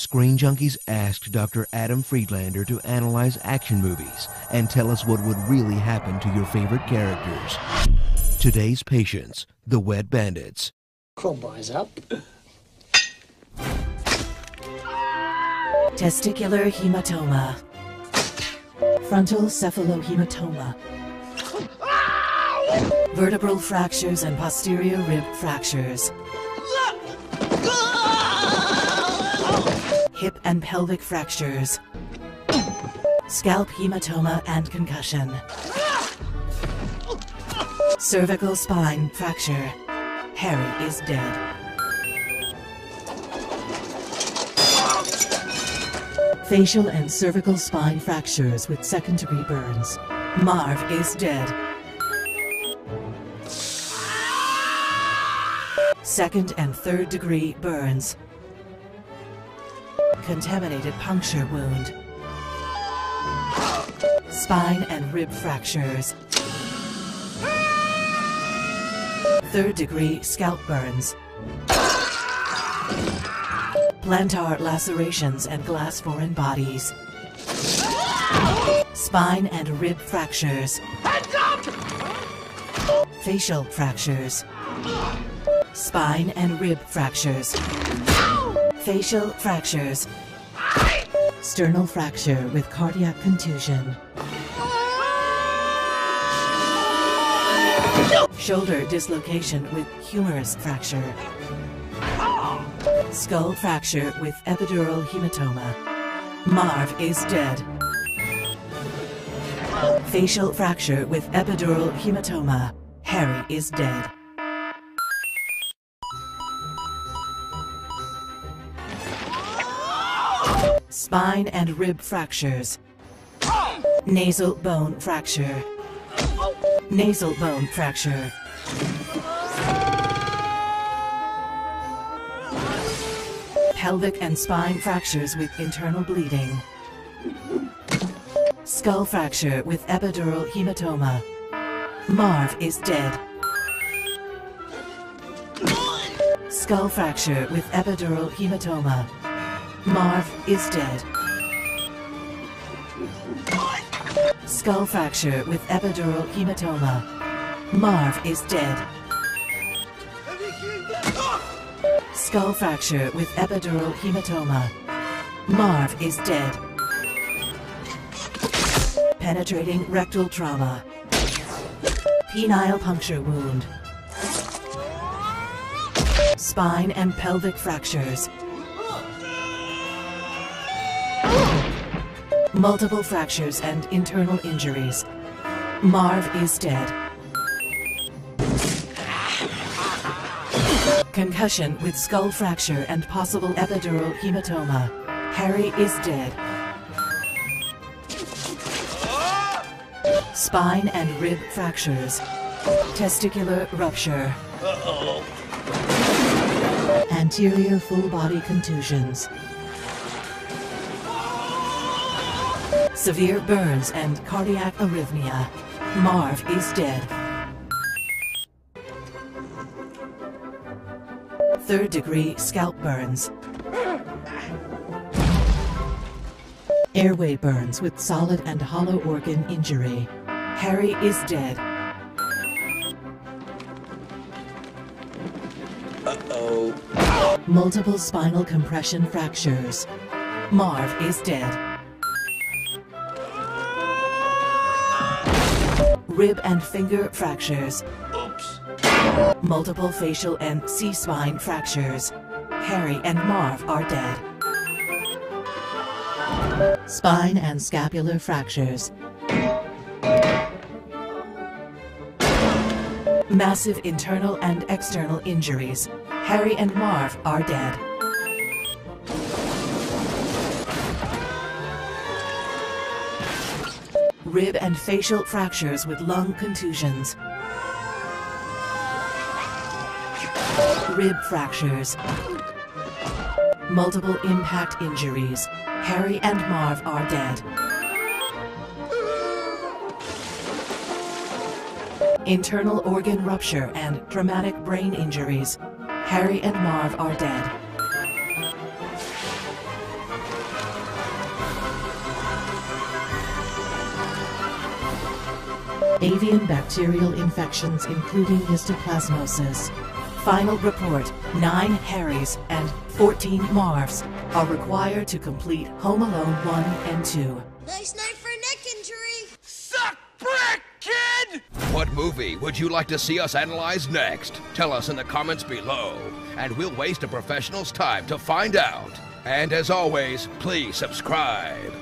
Screen Junkies asked Dr. Adam Friedlander to analyze action movies and tell us what would really happen to your favorite characters. Today's patients, the Wet Bandits. Crowbars up. Testicular hematoma. Frontal cephalohematoma. Vertebral fractures and posterior rib fractures. Hip and pelvic fractures. Scalp hematoma and concussion. Cervical spine fracture. Harry is dead. Facial and cervical spine fractures with second-degree burns. Marv is dead. Second and third-degree burns. Contaminated puncture wound. Spine and rib fractures. Third-degree scalp burns. Plantar lacerations and glass foreign bodies. Spine and rib fractures. Facial fractures. Spine and rib fractures. Facial fractures. Sternal fracture with cardiac contusion. Shoulder dislocation with humerus fracture. Skull fracture with epidural hematoma. Marv is dead. Facial fracture with epidural hematoma. Harry is dead. Spine and rib fractures. Nasal bone fracture. Nasal bone fracture. Pelvic and spine fractures with internal bleeding. Skull fracture with epidural hematoma. Marv is dead. Skull fracture with epidural hematoma. Marv is dead. Skull fracture with epidural hematoma. Marv is dead. Skull fracture with epidural hematoma. Marv is dead. Penetrating rectal trauma. Penile puncture wound. Spine and pelvic fractures. Multiple fractures and internal injuries. Marv is dead. Concussion with skull fracture and possible epidural hematoma. Harry is dead. Spine and rib fractures. Testicular rupture. Anterior full body contusions. Severe burns and cardiac arrhythmia. Marv is dead. Third-degree scalp burns. Airway burns with solid and hollow organ injury. Harry is dead. Uh-oh. Multiple spinal compression fractures. Marv is dead. Rib and finger fractures. Oops. Multiple facial and C-spine fractures. Harry and Marv are dead. Spine and scapular fractures. Massive internal and external injuries. Harry and Marv are dead. Rib and facial fractures with lung contusions. Rib fractures. Multiple impact injuries. Harry and Marv are dead. Internal organ rupture and traumatic brain injuries. Harry and Marv are dead. Avian bacterial infections including histoplasmosis. Final report, 9 Harrys and 14 Marvs are required to complete Home Alone 1 and 2. Nice night for a neck injury. Suck brick, kid! What movie would you like to see us analyze next? Tell us in the comments below, and we'll waste a professional's time to find out. And as always, please subscribe.